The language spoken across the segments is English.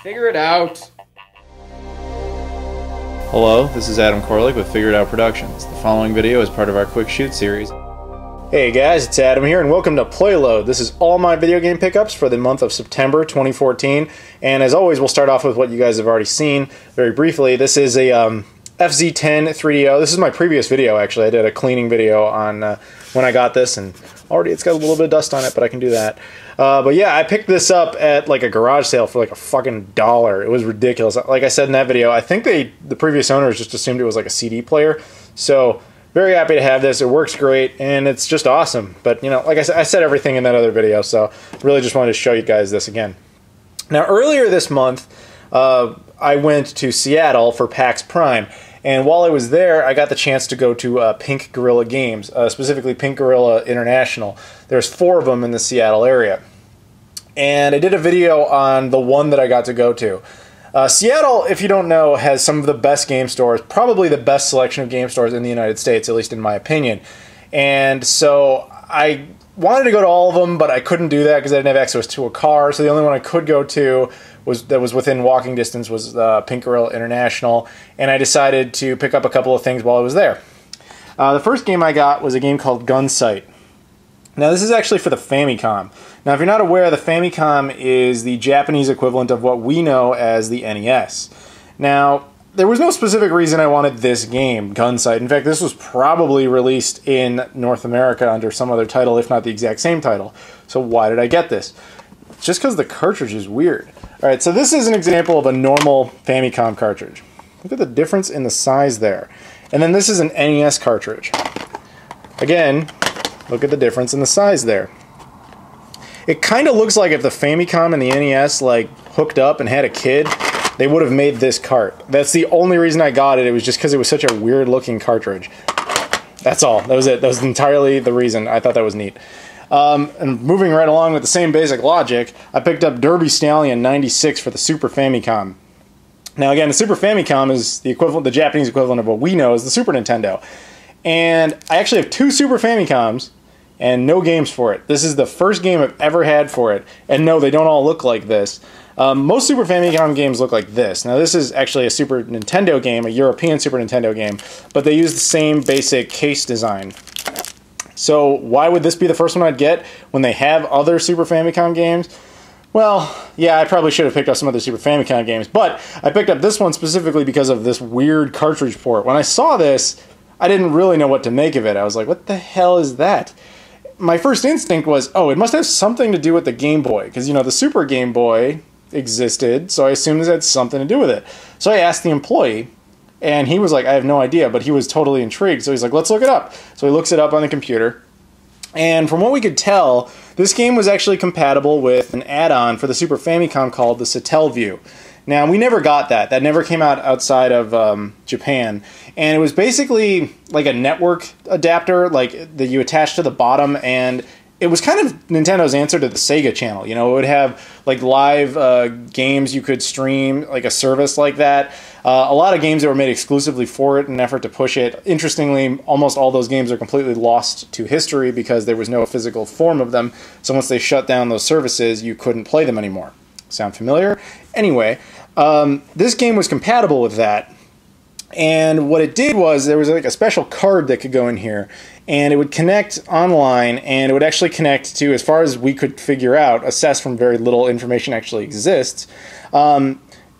Figure it out. Hello, this is Adam Koralik with Figure It Out Productions. The following video is part of our Quick Shoot series. Hey guys, it's Adam here and welcome to PlayLoad. This is all my video game pickups for the month of September 2014. And as always, we'll start off with what you guys have already seen very briefly. This is a FZ10 3DO. This is my previous video, actually. I did a cleaning video on when I got this, and already it's got a little bit of dust on it, but I can do that. But yeah, I picked this up at like a garage sale for like a fucking $1. It was ridiculous. Like I said in that video, I think the previous owners just assumed it was like a CD player. So very happy to have this. It works great, and it's just awesome. But you know, like I said everything in that other video, so really just wanted to show you guys this again. Now earlier this month, I went to Seattle for PAX Prime. And while I was there, I got the chance to go to Pink Gorilla Games, specifically Pink Gorilla International. There's 4 of them in the Seattle area. And I did a video on the one that I got to go to. Seattle, if you don't know, has some of the best game stores, probably the best selection of game stores in the United States, at least in my opinion. And so I wanted to go to all of them, but I couldn't do that because I didn't have access to a car. So the only one I could go to that was within walking distance was Pink Gorilla International, and I decided to pick up a couple of things while I was there. The first game I got was a game called Gunsight. Now this is actually for the Famicom. Now if you're not aware, the Famicom is the Japanese equivalent of what we know as the NES. Now there was no specific reason I wanted this game, Gunsight. In fact, this was probably released in North America under some other title, if not the exact same title. So why did I get this? Just because the cartridge is weird. Alright, so this is an example of a normal Famicom cartridge. Look at the difference in the size there. And then this is an NES cartridge. Again, look at the difference in the size there. It kind of looks like if the Famicom and the NES like hooked up and had a kid, they would have made this cart. That's the only reason I got it. It was just because it was such a weird looking cartridge. That's all. That was it. That was entirely the reason. I thought that was neat. And moving right along with the same basic logic, I picked up Derby Stallion 96 for the Super Famicom. Now again, the Super Famicom is the equivalent, the Japanese equivalent of what we know as the Super Nintendo. And I actually have 2 Super Famicoms and no games for it. This is the first game I've ever had for it. And no, they don't all look like this. Most Super Famicom games look like this. Now this is actually a Super Nintendo game, a European Super Nintendo game, but they use the same basic case design. So why would this be the first one I'd get when they have other Super Famicom games? Well, yeah, I probably should have picked up some other Super Famicom games, but I picked up this one specifically because of this weird cartridge port. When I saw this, I didn't really know what to make of it. I was like, what the hell is that? My first instinct was, oh, it must have something to do with the Game Boy, because, you know, the Super Game Boy existed, so I assumed this had something to do with it. So I asked the employee, and he was like, I have no idea, but he was totally intrigued. So he's like, let's look it up. So he looks it up on the computer. And from what we could tell, this game was actually compatible with an add-on for the Super Famicom called the Satellaview. Now, we never got that. That never came out outside of Japan. And it was basically like a network adapter like that you attach to the bottom, and it was kind of Nintendo's answer to the Sega channel. You know, it would have like live games you could stream, like a service like that. A lot of games that were made exclusively for it in an effort to push it. Interestingly, almost all those games are completely lost to history because there was no physical form of them. So once they shut down those services, you couldn't play them anymore. Sound familiar? Anyway, this game was compatible with that. And what it did was there was like a special card that could go in here, and it would connect online, and it would actually connect to, as far as we could figure out, assess from very little information actually exists,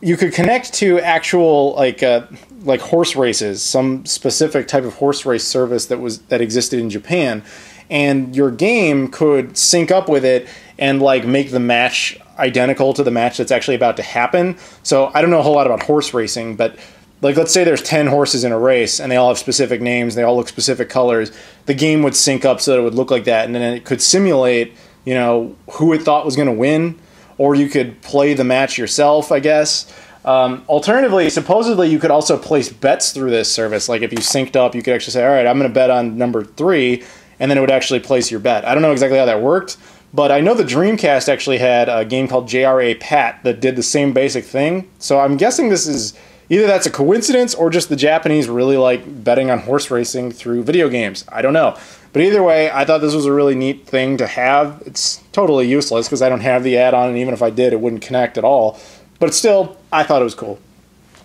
you could connect to actual like horse races, some specific type of horse race service that existed in Japan, and your game could sync up with it and like make the match identical to the match that's actually about to happen. So I don't know a whole lot about horse racing, but like, let's say there's 10 horses in a race, and they all have specific names, they all look specific colors. The game would sync up so that it would look like that, and then it could simulate, you know, who it thought was going to win, or you could play the match yourself, I guess. Alternatively, supposedly you could also place bets through this service. Like if you synced up, you could actually say, all right, I'm going to bet on number 3, and then it would actually place your bet. I don't know exactly how that worked, but I know the Dreamcast actually had a game called JRA Pat that did the same basic thing. So I'm guessing this is either that's a coincidence or just the Japanese really like betting on horse racing through video games. I don't know. But either way, I thought this was a really neat thing to have. It's totally useless because I don't have the add-on, and even if I did, it wouldn't connect at all. But still, I thought it was cool.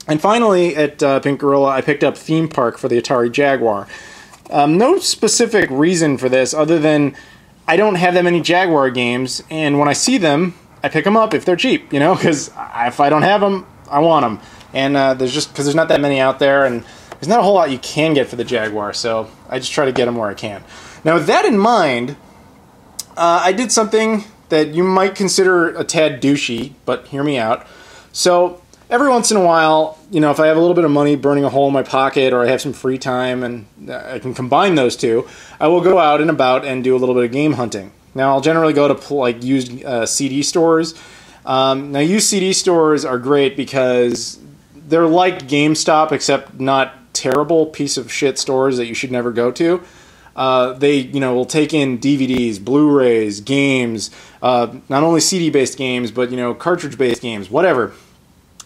And finally, at Pink Gorilla, I picked up Theme Park for the Atari Jaguar. No specific reason for this other than I don't have that many Jaguar games, and when I see them, I pick them up if they're cheap, you know, because if I don't have them, I want them. And there's not that many out there, and there's not a whole lot you can get for the Jaguar, so I just try to get them where I can. Now, with that in mind, I did something that you might consider a tad douchey, but hear me out. So every once in a while, you know, if I have a little bit of money burning a hole in my pocket or I have some free time and I can combine those two, I will go out and about and do a little bit of game hunting. Now, I'll generally go to like used CD stores. Now, used CD stores are great because they're like GameStop, except not terrible piece of shit stores that you should never go to. They, you know, will take in DVDs, Blu-rays, games, not only CD-based games, but, you know, cartridge-based games, whatever.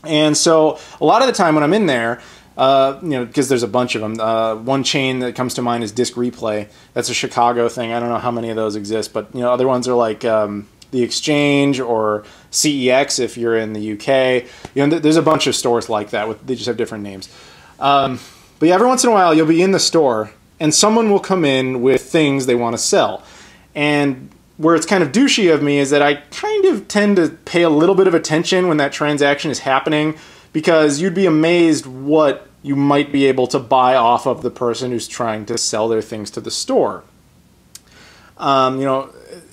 And so a lot of the time when I'm in there, you know, because there's a bunch of them. One chain that comes to mind is Disc Replay. That's a Chicago thing. I don't know how many of those exist, but, you know, other ones are like The Exchange or CEX if you're in the UK. You know, there's a bunch of stores like that. They just have different names. But yeah, every once in a while you'll be in the store and someone will come in with things they want to sell. And where it's kind of douchey of me is that I kind of tend to pay a little bit of attention when that transaction is happening, because you'd be amazed what you might be able to buy off of the person who's trying to sell their things to the store. You know,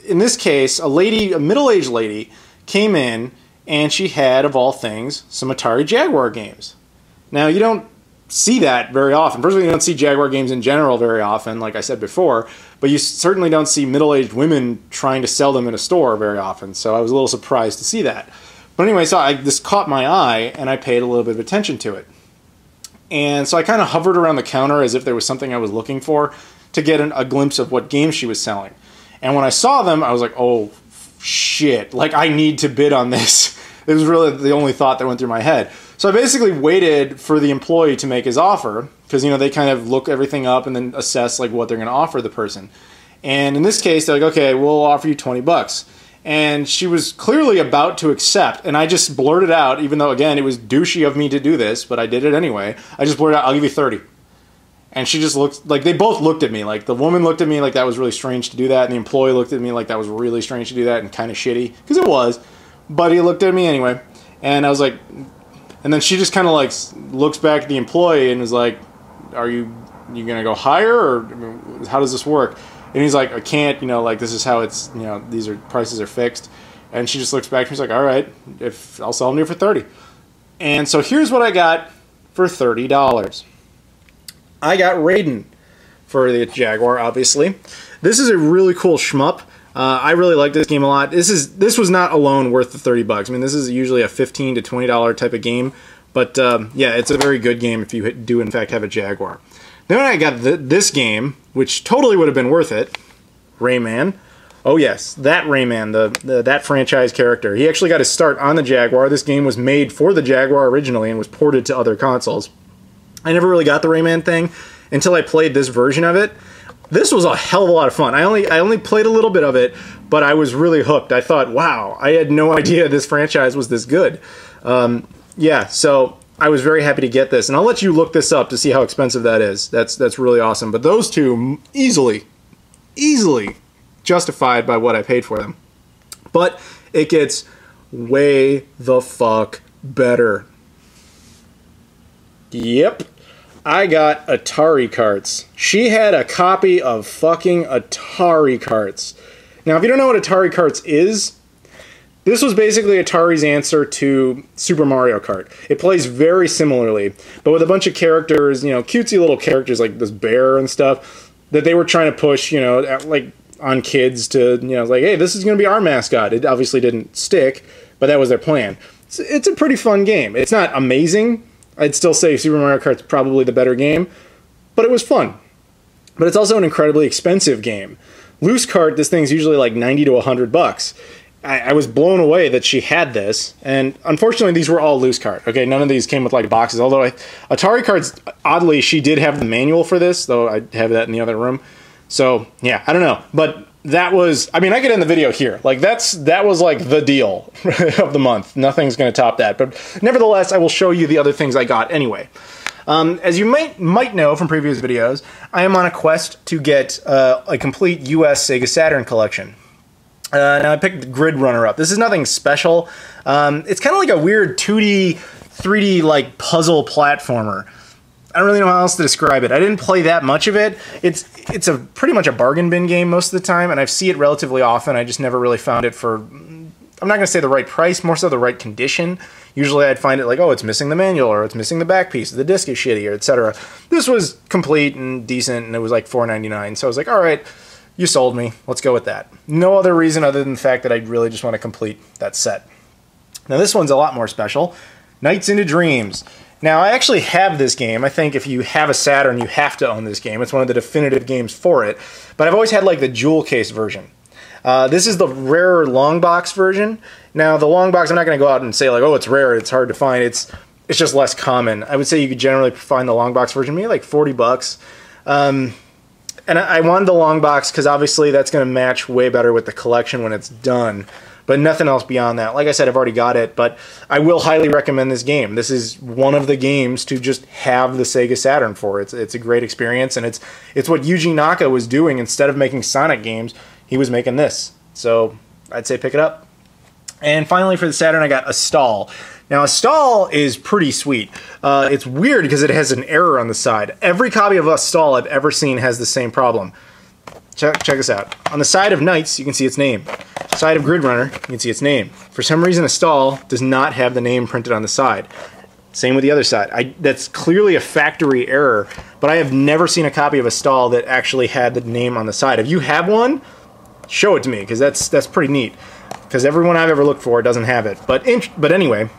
in this case, a middle-aged lady came in and she had, of all things, some Atari Jaguar games. Now, you don't see that very often. First of all, you don't see Jaguar games in general very often, like I said before, but you certainly don't see middle-aged women trying to sell them in a store very often, so I was a little surprised to see that. But anyway, so this caught my eye, and I paid a little bit of attention to it. And so I kind of hovered around the counter as if there was something I was looking for to get a glimpse of what games she was selling. And when I saw them, I was like, oh, shit, like I need to bid on this. It was really the only thought that went through my head. So I basically waited for the employee to make his offer, because, you know, they kind of look everything up and then assess like what they're going to offer the person. And in this case, they're like, okay, we'll offer you $20. And she was clearly about to accept, and I just blurted out, even though, again, it was douchey of me to do this, but I did it anyway. I just blurted out, I'll give you 30. And she just looked, like, they both looked at me. Like, the woman looked at me like that was really strange to do that, and the employee looked at me like that was really strange to do that and kind of shitty, because it was. But he looked at me anyway, and I was like, and then she just kind of like looks back at the employee and is like, are you gonna go higher, or I mean, how does this work? And he's like, I can't, you know, like this is how it's, you know, prices are fixed. And she just looks back and she's like, all right, if I'll sell them to you for 30. And so here's what I got for $30. I got Raiden for the Jaguar, obviously. This is a really cool shmup. I really like this game a lot. This was not alone worth the $30. I mean, this is usually a $15 to $20 type of game, but yeah, it's a very good game if you do in fact have a Jaguar. Then I got this game, which totally would have been worth it. Rayman. Oh yes, that Rayman, that franchise character. He actually got his start on the Jaguar. This game was made for the Jaguar originally and was ported to other consoles. I never really got the Rayman thing until I played this version of it. This was a hell of a lot of fun. I only played a little bit of it, but I was really hooked. I thought, wow, I had no idea this franchise was this good. Yeah, so I was very happy to get this, and I'll let you look this up to see how expensive that is. That's really awesome. But those two easily justified by what I paid for them. But it gets way the fuck better. Yep. I got Atari carts. She had a copy of fucking Atari carts. Now, if you don't know what Atari carts is, this was basically Atari's answer to Super Mario Kart. It plays very similarly, but with a bunch of characters, you know, cutesy little characters like this bear and stuff that they were trying to push, you know, like on kids to, you know, like, hey, this is going to be our mascot. It obviously didn't stick, but that was their plan. It's a pretty fun game. It's not amazing. I'd still say Super Mario Kart's probably the better game, but it was fun. But it's also an incredibly expensive game. Loose cart, this thing's usually like $90 to $100. I was blown away that she had this, and unfortunately these were all loose cart. Okay, none of these came with like boxes, although Atari cards, oddly, she did have the manual for this, though I have that in the other room. So, yeah, I don't know. But that was, I mean, I could end the video here. Like, that was like the deal of the month. Nothing's going to top that. But nevertheless, I will show you the other things I got anyway. As you might know from previous videos, I am on a quest to get a complete US Sega Saturn collection. Now I picked the Grid Runner up. This is nothing special. It's kind of like a weird 2D, 3D like puzzle platformer. I don't really know how else to describe it. I didn't play that much of it. It's a pretty much a bargain bin game most of the time, and I see it relatively often. I just never really found it for, I'm not going to say the right price, more so the right condition. Usually I'd find it like, oh, it's missing the manual, or it's missing the back piece, the disc is shitty, or etc. This was complete and decent, and it was like $4.99. So I was like, all right, you sold me. Let's go with that. No other reason other than the fact that I really just want to complete that set. Now this one's a lot more special. Nights into Dreams. Now, I actually have this game. I think if you have a Saturn, you have to own this game. It's one of the definitive games for it. But I've always had, like, the jewel case version. This is the rarer long box version. Now, the long box, I'm not going to go out and say, like, oh, it's rare, it's hard to find. It's just less common. I would say you could generally find the long box version, maybe like 40 bucks. And I wanted the long box because, obviously, that's going to match way better with the collection when it's done. But nothing else beyond that. Like I said, I've already got it, but I will highly recommend this game. This is one of the games to just have the Sega Saturn for. It's a great experience, and it's what Yuji Naka was doing. Instead of making Sonic games, he was making this. So I'd say pick it up. And finally for the Saturn, I got a stall. Now, a stall is pretty sweet. It's weird because it has an error on the side. Every copy of a stall I've ever seen has the same problem. Check this out. On the side of Knights, you can see its name. Side of Grid Runner, you can see its name. For some reason, a stall does not have the name printed on the side. Same with the other side. That's clearly a factory error, but I have never seen a copy of a stall that actually had the name on the side. If you have one, show it to me, because that's pretty neat. Because everyone I've ever looked for doesn't have it. But anyway,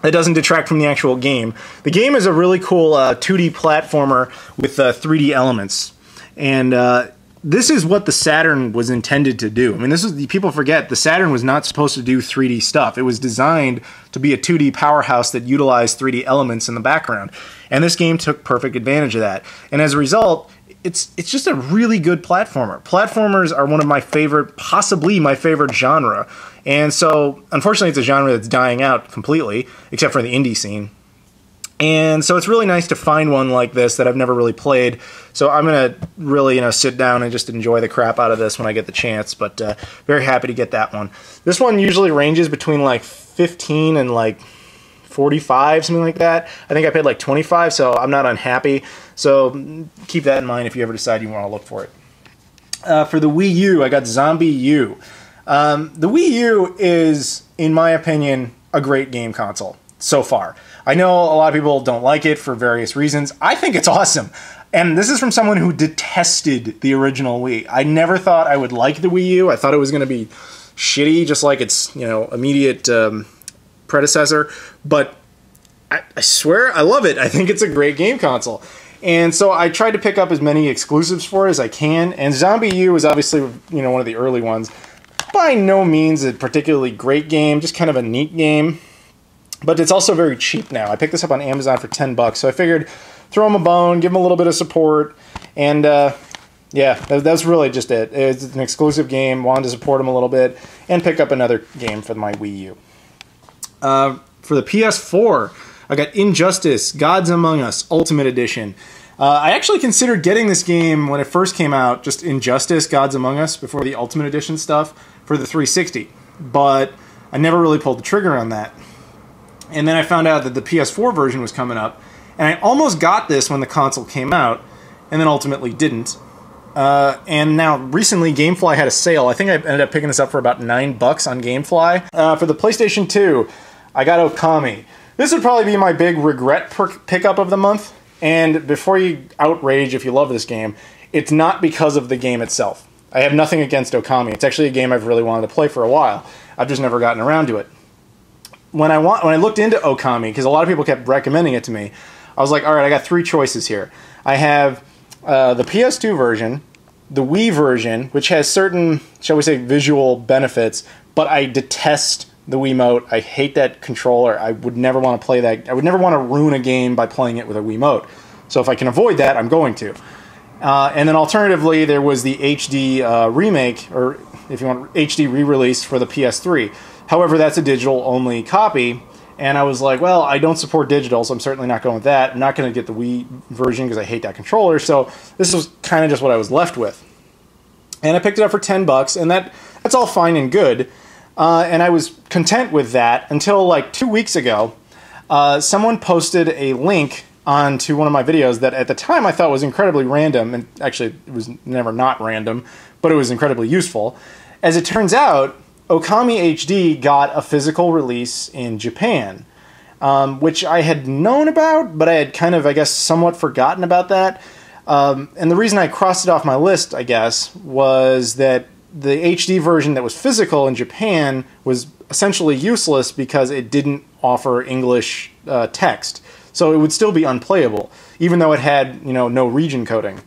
that doesn't detract from the actual game. The game is a really cool 2D platformer with 3D elements. And this is what the Saturn was intended to do. I mean, people forget, the Saturn was not supposed to do 3D stuff. It was designed to be a 2D powerhouse that utilized 3D elements in the background. And this game took perfect advantage of that. And as a result, it's just a really good platformer. Platformers are one of my favorite, possibly my favorite genre. And so, unfortunately, it's a genre that's dying out completely, except for the indie scene. And so it's really nice to find one like this that I've never really played. So I'm going to really, sit down and just enjoy the crap out of this when I get the chance. But very happy to get that one. This one usually ranges between like 15 and like 45, something like that. I think I paid like 25, so I'm not unhappy. So keep that in mind if you ever decide you want to look for it. For the Wii U, I got Zombie U. The Wii U is, in my opinion, a great game console so far. I know a lot of people don't like it for various reasons. I think it's awesome. And this is from someone who detested the original Wii. I never thought I would like the Wii U. I thought it was going to be shitty, just like its immediate predecessor. But I swear, I love it. I think it's a great game console. And so I tried to pick up as many exclusives for it as I can. And Zombie U is obviously one of the early ones. By no means a particularly great game, just kind of a neat game. But it's also very cheap now. I picked this up on Amazon for 10 bucks, so I figured throw them a bone, give them a little bit of support, and yeah, that's really just it. It's an exclusive game, wanted to support them a little bit, and pick up another game for my Wii U. For the PS4, I got Injustice: Gods Among Us Ultimate Edition. I actually considered getting this game when it first came out, just Injustice: Gods Among Us, before the Ultimate Edition stuff, for the 360, but I never really pulled the trigger on that. And then I found out that the PS4 version was coming up, and I almost got this when the console came out, and then ultimately didn't. And now, recently, Gamefly had a sale. I think I ended up picking this up for about $9 on Gamefly. For the PlayStation 2, I got Okami. This would probably be my big regret pickup of the month, and before you outrage if you love this game, it's not because of the game itself. I have nothing against Okami. It's actually a game I've really wanted to play for a while. I've just never gotten around to it. When I looked into Okami, because a lot of people kept recommending it to me, I was like, all right, I got three choices here. I have the PS2 version, the Wii version, which has certain, shall we say, visual benefits, but I detest the Wiimote. I hate that controller. I would never want to play that. I would never want to ruin a game by playing it with a Wiimote. So if I can avoid that, I'm going to. And then alternatively, there was the HD remake, or if you want, HD re-release for the PS3. However, that's a digital-only copy, and I was like, well, I don't support digital, so I'm certainly not going with that. I'm not going to get the Wii version because I hate that controller, so this was kind of just what I was left with. And I picked it up for $10, and that's all fine and good. And I was content with that until like 2 weeks ago. Someone posted a link onto one of my videos that at the time I thought was incredibly random, and actually it was never not random, but it was incredibly useful. As it turns out, Okami HD got a physical release in Japan, which I had known about, but I had kind of, I guess, somewhat forgotten about that. And the reason I crossed it off my list, I guess, was that the HD version that was physical in Japan was essentially useless because it didn't offer English text. So it would still be unplayable, even though it had, no region coding.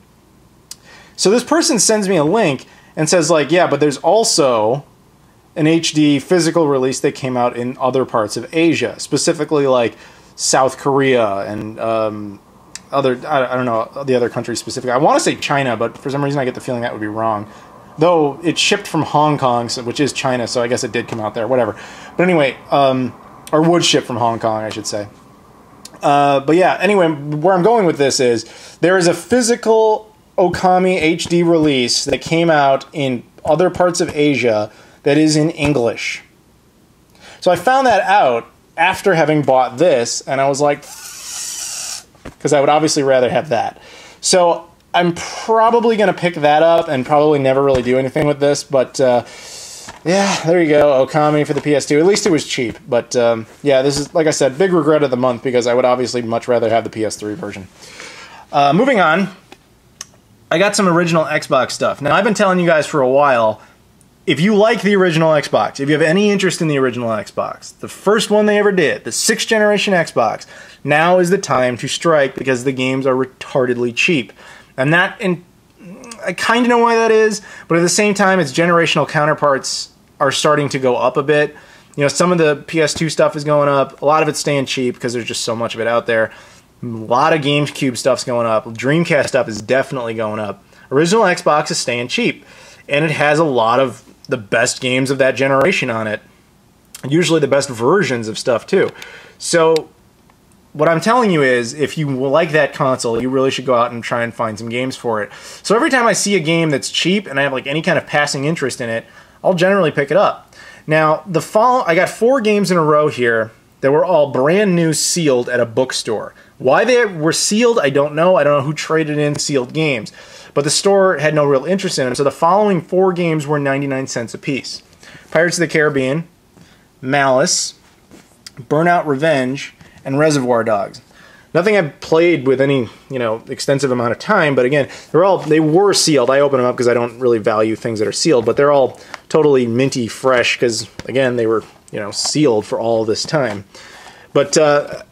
So this person sends me a link and says, like, yeah, but there's also an HD physical release that came out in other parts of Asia, specifically like South Korea and other, I don't know, the other countries specifically. I want to say China, but for some reason I get the feeling that would be wrong. Though it shipped from Hong Kong, which is China, so I guess it did come out there, whatever. But anyway, or would ship from Hong Kong, I should say. But yeah, anyway, where I'm going with this is there is a physical Okami HD release that came out in other parts of Asia that is in English. So I found that out after having bought this, and I was like, because I would obviously rather have that. So I'm probably going to pick that up and probably never really do anything with this, but yeah, there you go, Okami for the PS2. At least it was cheap, but yeah, this is, like I said, big regret of the month because I would obviously much rather have the PS3 version. Moving on, I got some original Xbox stuff. Now, I've been telling you guys for a while, if you like the original Xbox, if you have any interest in the original Xbox, the first one they ever did, the 6th generation Xbox, now is the time to strike because the games are retardedly cheap. And I kind of know why that is, but at the same time, its generational counterparts are starting to go up a bit. Some of the PS2 stuff is going up. A lot of it's staying cheap because there's just so much of it out there. A lot of GameCube stuff's going up. Dreamcast stuff is definitely going up. Original Xbox is staying cheap, and it has a lot of the best games of that generation on it. Usually the best versions of stuff, too. So what I'm telling you is, if you like that console, you really should go out and try and find some games for it. So every time I see a game that's cheap and I have like any kind of passing interest in it, I'll generally pick it up. Now, I got 4 games in a row here that were all brand new sealed at a bookstore. Why they were sealed, I don't know. I don't know who traded in sealed games. But the store had no real interest in them, so the following 4 games were 99 cents a piece. Pirates of the Caribbean, Malice, Burnout Revenge, and Reservoir Dogs. Nothing I've played with any, extensive amount of time, but again, they were sealed. I opened them up because I don't really value things that are sealed, but they're all totally minty fresh because, again, they were, sealed for all this time. But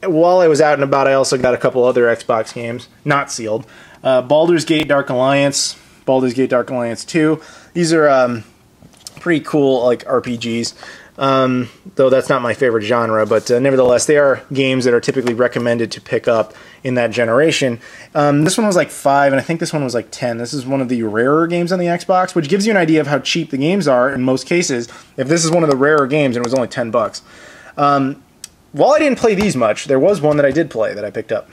while I was out and about, I also got a couple other Xbox games, not sealed. Baldur's Gate Dark Alliance, Baldur's Gate Dark Alliance 2. These are pretty cool, like, RPGs. Though that's not my favorite genre, but nevertheless, they are games that are typically recommended to pick up in that generation. This one was like 5, and I think this one was like 10. This is one of the rarer games on the Xbox, which gives you an idea of how cheap the games are in most cases. If this is one of the rarer games, and it was only $10. While I didn't play these much, there was one that I did play that I picked up.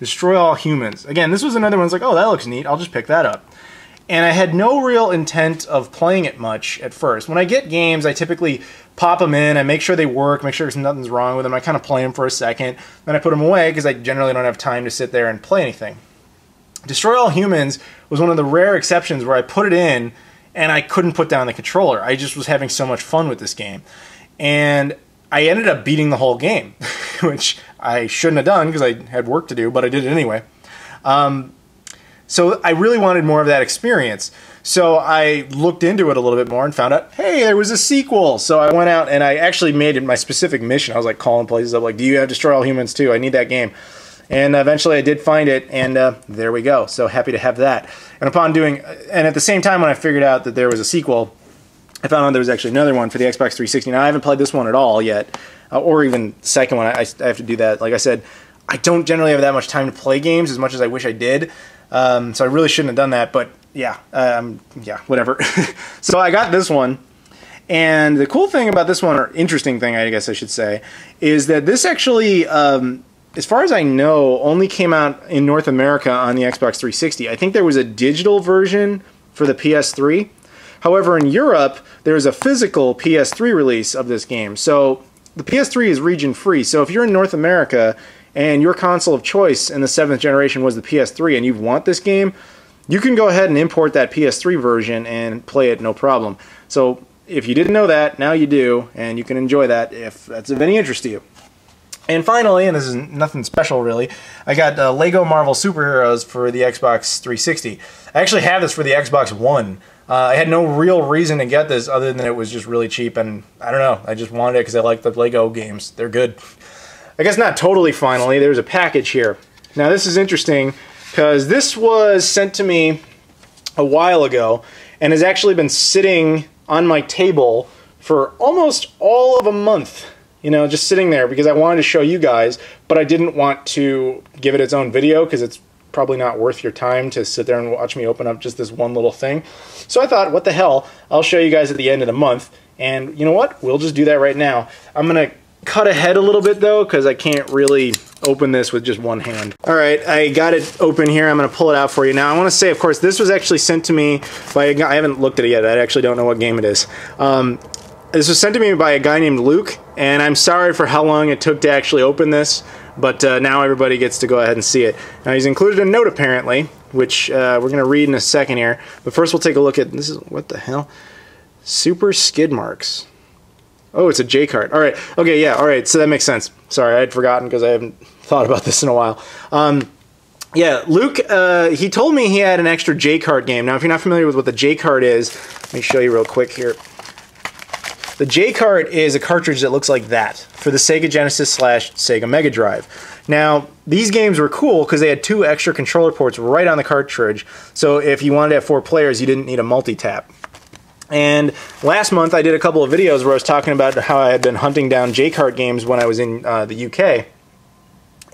Destroy All Humans. Again, this was another one that's like, oh, that looks neat, I'll just pick that up. And I had no real intent of playing it much at first. When I get games, I typically pop them in, I make sure they work, make sure nothing's wrong with them, I kind of play them for a second, then I put them away because I generally don't have time to sit there and play anything. Destroy All Humans was one of the rare exceptions where I put it in and I couldn't put down the controller. I just was having so much fun with this game. And I ended up beating the whole game, which I shouldn't have done because I had work to do, but I did it anyway. So I really wanted more of that experience. So I looked into it a little bit more and found out, hey, there was a sequel. So I went out and I actually made it my specific mission. I was like calling places up, like, do you have Destroy All Humans 2? I need that game. And eventually I did find it, and there we go. So happy to have that. And at the same time when I figured out that there was a sequel, I found out there was actually another one for the Xbox 360. Now, I haven't played this one at all yet, or even the second one. I have to do that. Like I said, I don't generally have that much time to play games as much as I wish I did. So I really shouldn't have done that, but yeah, whatever. So I got this one. And the cool thing about this one, or interesting thing, I guess I should say, is that this actually, as far as I know, only came out in North America on the Xbox 360. I think there was a digital version for the PS3. However, in Europe, there is a physical PS3 release of this game. So the PS3 is region free. So if you're in North America and your console of choice in the 7th generation was the PS3 and you want this game, you can go ahead and import that PS3 version and play it no problem. So if you didn't know that, now you do, and you can enjoy that if that's of any interest to you. And finally, and this is nothing special really, I got Lego Marvel Superheroes for the Xbox 360. I actually have this for the Xbox One. I had no real reason to get this other than it was just really cheap, and I don't know, I just wanted it because I like the Lego games. They're good. I guess not totally finally, there's a package here. Now this is interesting because this was sent to me a while ago and has actually been sitting on my table for almost all of a month, you know, just sitting there because I wanted to show you guys, but I didn't want to give it its own video because it's probably not worth your time to sit there and watch me open up just this one little thing. So I thought, what the hell, I'll show you guys at the end of the month, and you know what, we'll just do that right now. I'm gonna cut ahead a little bit though because I can't really open this with just one hand. Alright, I got it open here. I'm going to pull it out for you. Now I want to say, of course, this was actually sent to me by a guy. I haven't looked at it yet. I actually don't know what game it is. This was sent to me by a guy named Luke, and I'm sorry for how long it took to actually open this, but now everybody gets to go ahead and see it. Now he's included a note apparently, which we're going to read in a second here, but first we'll take a look at, this is, what the hell? Super skid marks. Oh, it's a J card. All right. Okay, yeah, all right. So that makes sense. Sorry, I had forgotten because I haven't thought about this in a while. Yeah, Luke, he told me he had an extra J card game. Now, if you're not familiar with what the J card is, let me show you real quick here. The J card is a cartridge that looks like that for the Sega Genesis / Sega Mega Drive. Now, these games were cool because they had 2 extra controller ports right on the cartridge. So if you wanted to have 4 players, you didn't need a multi-tap. And last month I did a couple of videos where I was talking about how I had been hunting down J-Cart games when I was in the UK.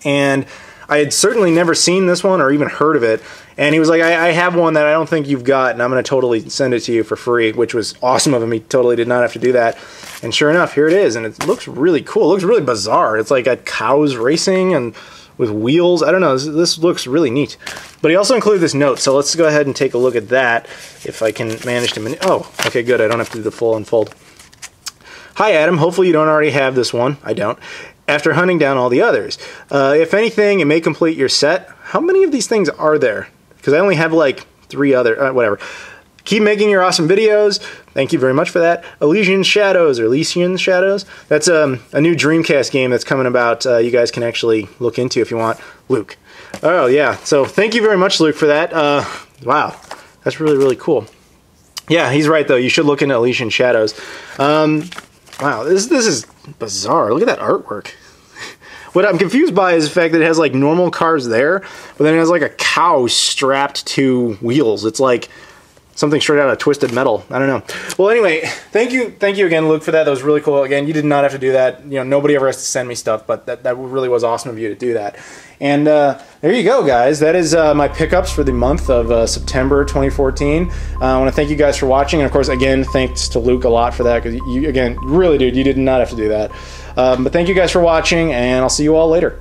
And I had certainly never seen this one or even heard of it. And he was like, I have one that I don't think you've got, and I'm going to totally send it to you for free, which was awesome of him. He totally did not have to do that. And sure enough, here it is. And it looks really cool. It looks really bizarre. It's like got cows racing and with wheels. I don't know. This looks really neat. But he also included this note, so let's go ahead and take a look at that, if I can manage to... Oh, okay, good. I don't have to do the full unfold. Hi, Adam. Hopefully you don't already have this one. I don't. After hunting down all the others. If anything, it may complete your set. How many of these things are there? Because I only have like 3 other... whatever. Keep making your awesome videos. Thank you very much for that. Elysian Shadows, or Elysian Shadows. That's a new Dreamcast game that's coming about. You guys can actually look into if you want. Luke. Oh, yeah. So thank you very much, Luke, for that. Wow. That's really, really cool. Yeah, he's right, though. You should look into Elysian Shadows. Wow, this is bizarre. Look at that artwork. What I'm confused by is the fact that it has, like, normal cars there, but then it has, like, a cow strapped to wheels. It's like... something straight out of Twisted Metal. I don't know. Well, anyway, thank you again, Luke, for that. That was really cool. Again, you did not have to do that. You know, nobody ever has to send me stuff, but that really was awesome of you to do that. And there you go, guys. That is my pickups for the month of September 2014. I want to thank you guys for watching, and of course, again, thanks to Luke a lot for that, because you, again, really, dude, you did not have to do that. But thank you guys for watching, and I'll see you all later.